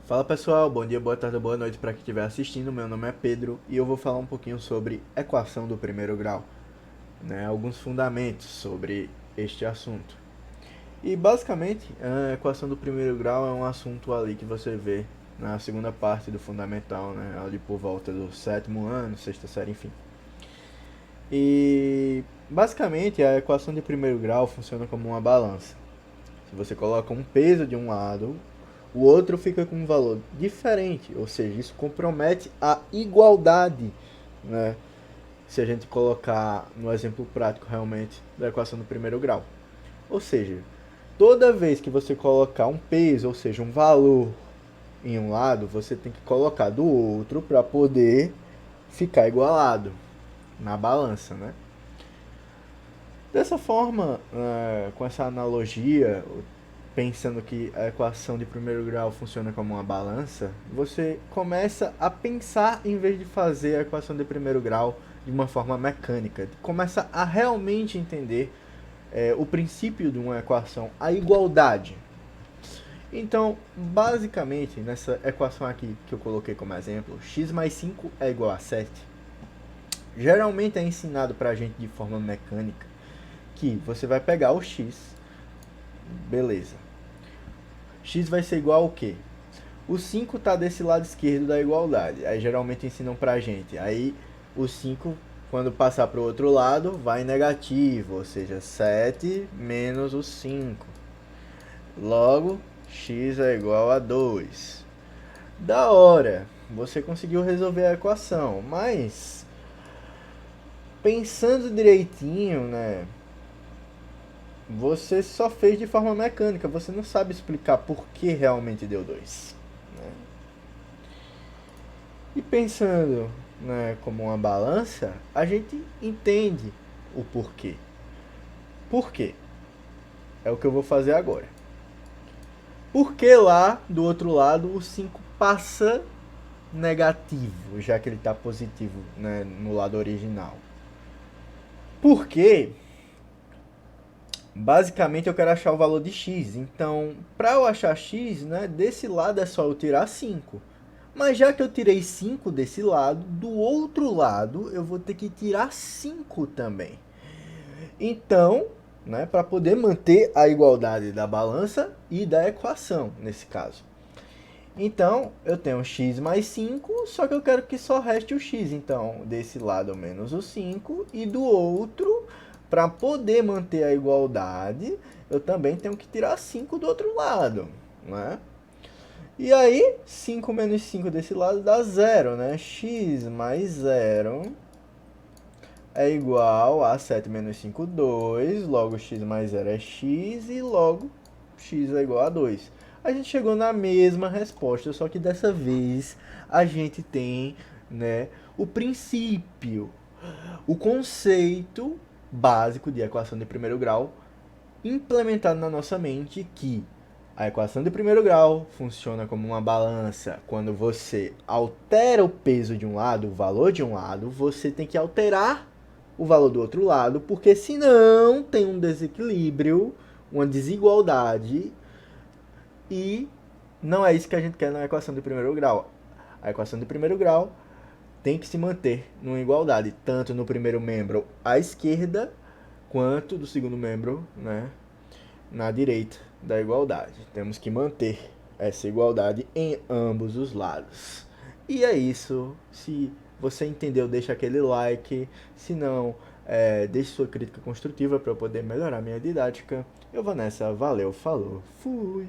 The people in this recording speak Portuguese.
Fala pessoal, bom dia, boa tarde, boa noite para quem estiver assistindo. Meu nome é Pedro e eu vou falar um pouquinho sobre equação do primeiro grau, alguns fundamentos sobre este assunto. E basicamente, a equação do primeiro grau é um assunto ali que você vê na segunda parte do fundamental, ali por volta do sétimo ano, sexta série, enfim. E basicamente a equação de primeiro grau funciona como uma balança. Se você coloca um peso de um lado, o outro fica com um valor diferente, ou seja, isso compromete a igualdade, né? Se a gente colocar no exemplo prático realmente da equação do primeiro grau. Ou seja, toda vez que você colocar um peso, ou seja, um valor em um lado, você tem que colocar do outro para poder ficar igualado na balança, né? Dessa forma, com essa analogia, pensando que a equação de primeiro grau funciona como uma balança, você começa a pensar em vez de fazer a equação de primeiro grau de uma forma mecânica. Começa a realmente entender o princípio de uma equação, a igualdade. Então, basicamente, nessa equação aqui que eu coloquei como exemplo, x mais 5 é igual a 7. Geralmente é ensinado para a gente de forma mecânica que você vai pegar o x, beleza. X vai ser igual ao quê? O 5 está desse lado esquerdo da igualdade. Aí geralmente ensinam pra gente. Aí o 5, quando passar para o outro lado, vai negativo, ou seja, 7 menos o 5. Logo, x é igual a 2. Da hora, você conseguiu resolver a equação, mas pensando direitinho, você só fez de forma mecânica, você não sabe explicar por que realmente deu 2. E pensando, como uma balança, a gente entende o porquê. Por quê? É o que eu vou fazer agora. Por que lá, do outro lado, o 5 passa negativo, já que ele está positivo, no lado original? Porque, basicamente, eu quero achar o valor de x. Então, para eu achar x, desse lado é só eu tirar 5. Mas já que eu tirei 5 desse lado, do outro lado eu vou ter que tirar 5 também. Então, para poder manter a igualdade da balança e da equação, nesse caso. Então, eu tenho x mais 5, só que eu quero que só reste o x. Então, desse lado menos o 5 e do outro, para poder manter a igualdade, eu também tenho que tirar 5 do outro lado, né? E aí, 5 menos 5 desse lado dá 0, né? X mais 0 é igual a 7 menos 5, 2. Logo, x mais 0 é x e logo x é igual a 2. A gente chegou na mesma resposta, só que dessa vez a gente tem, o princípio, o conceito básico de equação de primeiro grau implementado na nossa mente, que a equação de primeiro grau funciona como uma balança. Quando você altera o peso de um lado, o valor de um lado, você tem que alterar o valor do outro lado, porque senão tem um desequilíbrio, uma desigualdade, e não é isso que a gente quer na equação de primeiro grau. A equação de primeiro grau tem que se manter numa igualdade, tanto no primeiro membro à esquerda, quanto do segundo membro, na direita da igualdade. Temos que manter essa igualdade em ambos os lados. E é isso. Se você entendeu, deixa aquele like. Se não, deixe sua crítica construtiva para eu poder melhorar minha didática. Eu vou nessa. Valeu, falou, fui!